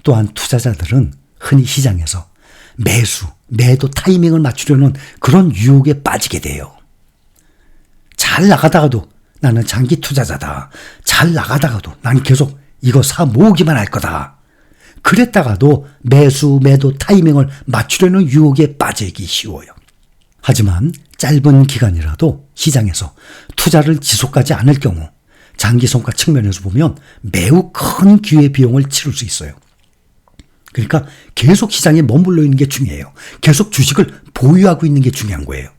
또한 투자자들은 흔히 시장에서 매수, 매도 타이밍을 맞추려는 그런 유혹에 빠지게 돼요. 잘 나가다가도 나는 장기 투자자다. 잘 나가다가도 난 계속 이거 사 모으기만 할 거다. 그랬다가도 매수, 매도 타이밍을 맞추려는 유혹에 빠지기 쉬워요. 하지만 짧은 기간이라도 시장에서 투자를 지속하지 않을 경우 장기성과 측면에서 보면 매우 큰 기회비용을 치를 수 있어요. 그러니까 계속 시장에 머물러 있는 게 중요해요. 계속 주식을 보유하고 있는 게 중요한 거예요.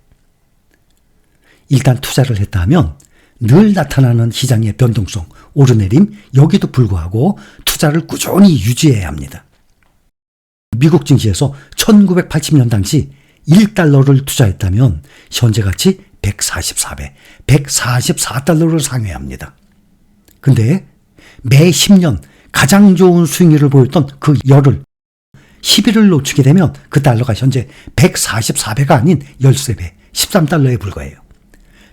일단 투자를 했다 하면 늘 나타나는 시장의 변동성, 오르내림, 여기도 불구하고 투자를 꾸준히 유지해야 합니다. 미국 증시에서 1980년 당시 1달러를 투자했다면 현재 가치 144배, 144달러를 상회합니다. 근데 매 10년 가장 좋은 수익률을 보였던 그 열을 10일을 놓치게 되면 그 달러가 현재 144배가 아닌 13배, 13달러에 불과해요.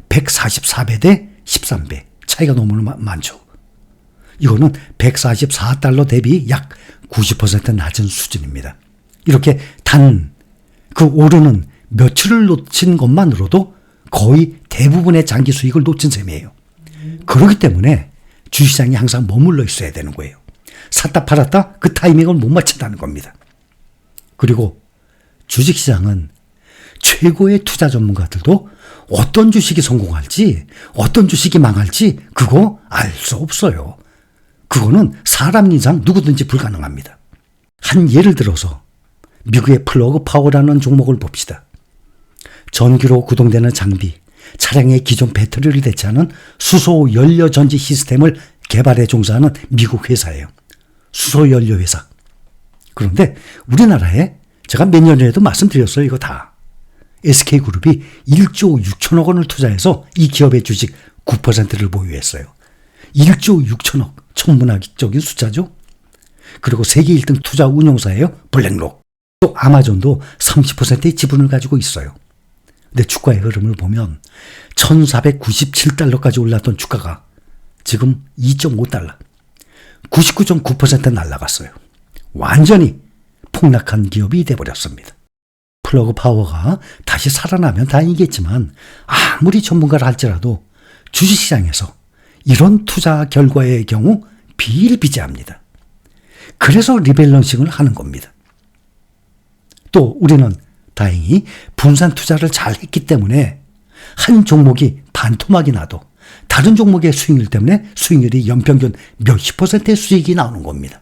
144배 대 13배 차이가 너무 많죠. 이거는 144달러 대비 약 90% 낮은 수준입니다. 이렇게 단 그 오르는 며칠을 놓친 것만으로도 거의 대부분의 장기 수익을 놓친 셈이에요. 그렇기 때문에 주시장이 항상 머물러 있어야 되는 거예요. 샀다 팔았다 그 타이밍을 못 맞춘다는 겁니다. 그리고 주식시장은 최고의 투자 전문가들도 어떤 주식이 성공할지 어떤 주식이 망할지 그거 알 수 없어요. 그거는 사람 이상 누구든지 불가능합니다. 한 예를 들어서 미국의 플러그 파워라는 종목을 봅시다. 전기로 구동되는 장비, 차량의 기존 배터리를 대체하는 수소 연료 전지 시스템을 개발해 종사하는 미국 회사예요. 수소 연료 회사. 그런데 우리나라에 제가 몇 년 전에도 말씀드렸어요. 이거 다. SK그룹이 1조 6천억 원을 투자해서 이 기업의 주식 9%를 보유했어요. 1조 6천억. 천문학적인 숫자죠. 그리고 세계 1등 투자 운용사예요. 블랙록. 또 아마존도 30%의 지분을 가지고 있어요. 근데 주가의 흐름을 보면 1497달러까지 올랐던 주가가 지금 2.5달러. 99.9% 날아갔어요. 완전히 폭락한 기업이 돼버렸습니다. 플러그 파워가 다시 살아나면 다행이겠지만 아무리 전문가를 할지라도 주식시장에서 이런 투자 결과의 경우 비일비재합니다. 그래서 리밸런싱을 하는 겁니다. 또 우리는 다행히 분산 투자를 잘 했기 때문에 한 종목이 반토막이 나도 다른 종목의 수익률 때문에 수익률이 연평균 몇십 %의 수익이 나오는 겁니다.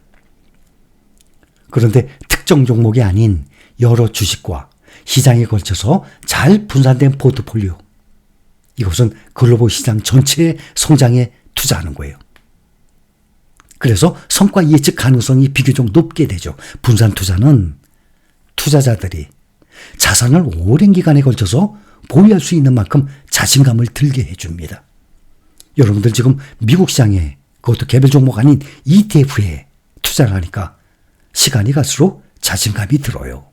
그런데 특정 종목이 아닌 여러 주식과 시장에 걸쳐서 잘 분산된 포트폴리오, 이것은 글로벌 시장 전체의 성장에 투자하는 거예요. 그래서 성과 예측 가능성이 비교적 높게 되죠. 분산 투자는 투자자들이 자산을 오랜 기간에 걸쳐서 보유할 수 있는 만큼 자신감을 들게 해줍니다. 여러분들 지금 미국 시장에 그것도 개별 종목 아닌 ETF에 투자를 하니까 시간이 갈수록 자신감이 들어요.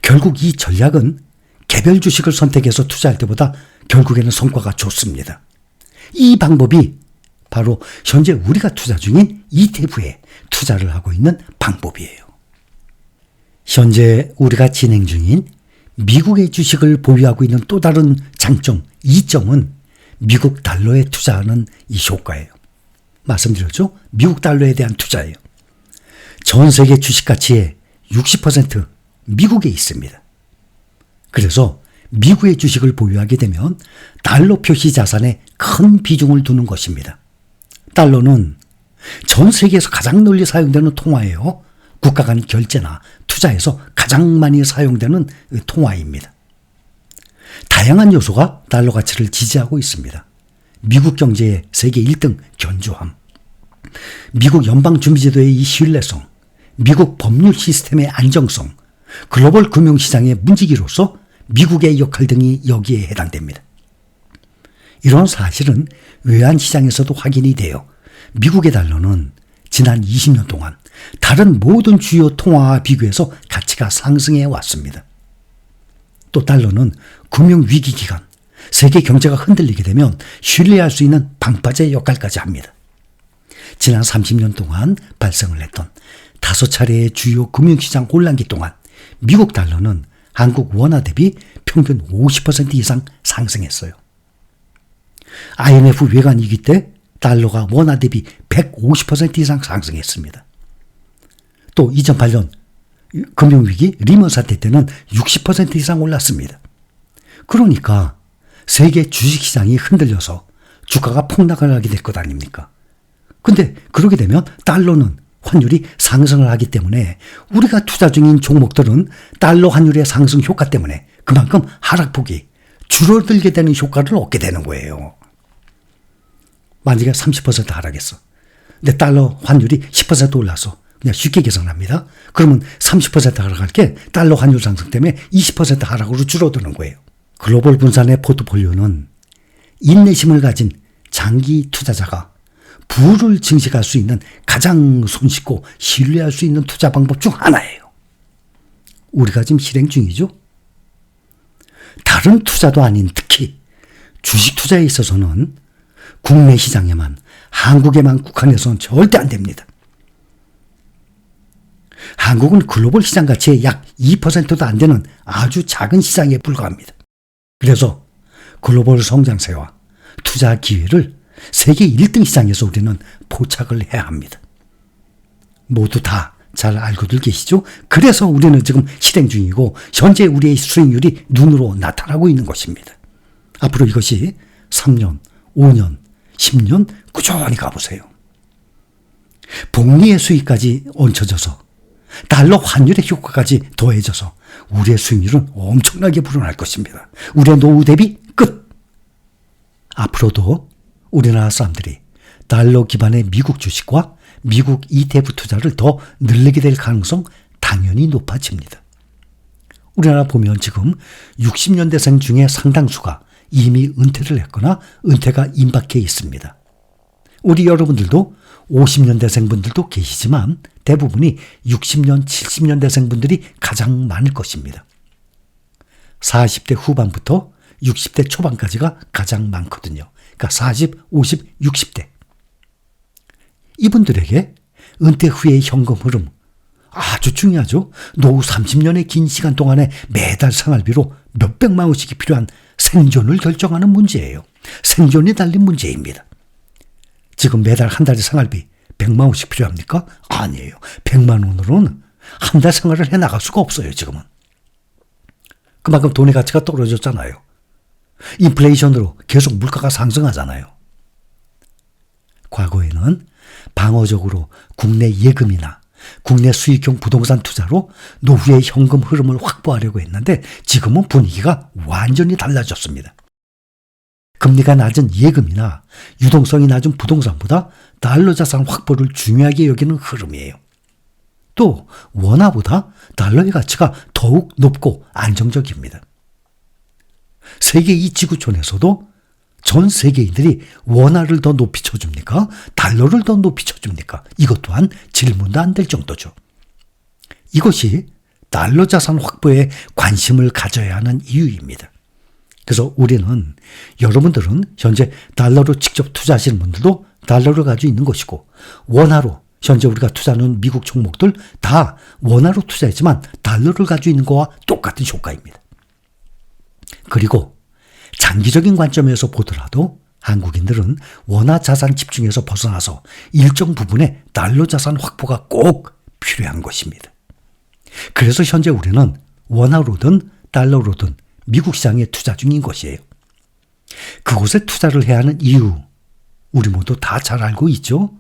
결국 이 전략은 개별 주식을 선택해서 투자할 때보다 결국에는 성과가 좋습니다. 이 방법이 바로 현재 우리가 투자 중인 ETF에 투자를 하고 있는 방법이에요. 현재 우리가 진행 중인 미국의 주식을 보유하고 있는 또 다른 장점, 이점은 미국 달러에 투자하는 이 효과예요. 말씀드렸죠? 미국 달러에 대한 투자예요. 전 세계 주식 가치의 60% 미국에 있습니다. 그래서 미국의 주식을 보유하게 되면 달러 표시 자산에 큰 비중을 두는 것입니다. 달러는 전 세계에서 가장 널리 사용되는 통화예요. 국가 간 결제나 투자에서 가장 많이 사용되는 통화입니다. 다양한 요소가 달러 가치를 지지하고 있습니다. 미국 경제의 세계 1등 견조함, 미국 연방준비제도의 이 신뢰성, 미국 법률 시스템의 안정성, 글로벌 금융시장의 문지기로서 미국의 역할 등이 여기에 해당됩니다. 이런 사실은 외환시장에서도 확인이 돼요. 미국의 달러는 지난 20년 동안 다른 모든 주요 통화와 비교해서 가치가 상승해 왔습니다. 또 달러는 금융위기 기간, 세계 경제가 흔들리게 되면 신뢰할 수 있는 방파제 역할까지 합니다. 지난 30년 동안 발생을 했던 5차례의 주요 금융시장 혼란기 동안 미국 달러는 한국 원화 대비 평균 50% 이상 상승했어요. IMF 외환 위기 때 달러가 원화 대비 150% 이상 상승했습니다. 또 2008년 금융위기 리먼 사태 때는 60% 이상 올랐습니다. 그러니까 세계 주식시장이 흔들려서 주가가 폭락을 하게 될 것 아닙니까? 근데 그러게 되면 달러는 환율이 상승을 하기 때문에 우리가 투자 중인 종목들은 달러 환율의 상승 효과 때문에 그만큼 하락폭이 줄어들게 되는 효과를 얻게 되는 거예요. 만약에 30% 하락했어. 근데 달러 환율이 10% 올라서 그냥 쉽게 계산합니다. 그러면 30% 하락할 게 달러 환율 상승 때문에 20% 하락으로 줄어드는 거예요. 글로벌 분산의 포트폴리오는 인내심을 가진 장기 투자자가 부를 증식할 수 있는 가장 손쉽고 신뢰할 수 있는 투자 방법 중 하나예요. 우리가 지금 실행 중이죠. 다른 투자도 아닌 특히 주식 투자에 있어서는 국내 시장에만 한국에만 국한해서는 절대 안 됩니다. 한국은 글로벌 시장 가치의 약 2%도 안 되는 아주 작은 시장에 불과합니다. 그래서 글로벌 성장세와 투자 기회를 세계 1등 시장에서 우리는 포착을 해야 합니다. 모두 다 잘 알고들 계시죠? 그래서 우리는 지금 실행 중이고 현재 우리의 수익률이 눈으로 나타나고 있는 것입니다. 앞으로 이것이 3년, 5년, 10년 꾸준히 가보세요. 복리의 수익까지 얹혀져서 달러 환율의 효과까지 더해져서 우리의 수익률은 엄청나게 불어날 것입니다. 우리의 노후 대비 끝! 앞으로도 우리나라 사람들이 달러 기반의 미국 주식과 미국 ETF 투자를 더 늘리게 될 가능성 당연히 높아집니다. 우리나라 보면 지금 60년대생 중에 상당수가 이미 은퇴를 했거나 은퇴가 임박해 있습니다. 우리 여러분들도 50년대생 분들도 계시지만 대부분이 60년, 70년대생 분들이 가장 많을 것입니다. 40대 후반부터 60대 초반까지가 가장 많거든요. 그러니까 40, 50, 60대. 이분들에게 은퇴 후의 현금 흐름 아주 중요하죠. 노후 30년의 긴 시간 동안에 매달 생활비로 몇백만 원씩이 필요한 생존을 결정하는 문제예요. 생존이 달린 문제입니다. 지금 매달 한 달의 생활비 100만 원씩 필요합니까? 아니에요. 100만 원으로는 한 달 생활을 해나갈 수가 없어요. 지금은. 그만큼 돈의 가치가 떨어졌잖아요. 인플레이션으로 계속 물가가 상승하잖아요. 과거에는 방어적으로 국내 예금이나 국내 수익형 부동산 투자로 노후의 현금 흐름을 확보하려고 했는데 지금은 분위기가 완전히 달라졌습니다. 금리가 낮은 예금이나 유동성이 낮은 부동산보다 달러 자산 확보를 중요하게 여기는 흐름이에요. 또 원화보다 달러의 가치가 더욱 높고 안정적입니다. 세계 이 지구촌에서도 전 세계인들이 원화를 더 높이 쳐줍니까? 달러를 더 높이 쳐줍니까? 이것 또한 질문도 안 될 정도죠. 이것이 달러 자산 확보에 관심을 가져야 하는 이유입니다. 그래서 우리는 여러분들은 현재 달러로 직접 투자하시는 분들도 달러를 가지고 있는 것이고 원화로 현재 우리가 투자하는 미국 종목들 다 원화로 투자했지만 달러를 가지고 있는 거와 똑같은 효과입니다. 그리고 장기적인 관점에서 보더라도 한국인들은 원화 자산 집중에서 벗어나서 일정 부분의 달러 자산 확보가 꼭 필요한 것입니다. 그래서 현재 우리는 원화로든 달러로든 미국 시장에 투자 중인 것이에요. 그곳에 투자를 해야 하는 이유 우리 모두 다 잘 알고 있죠?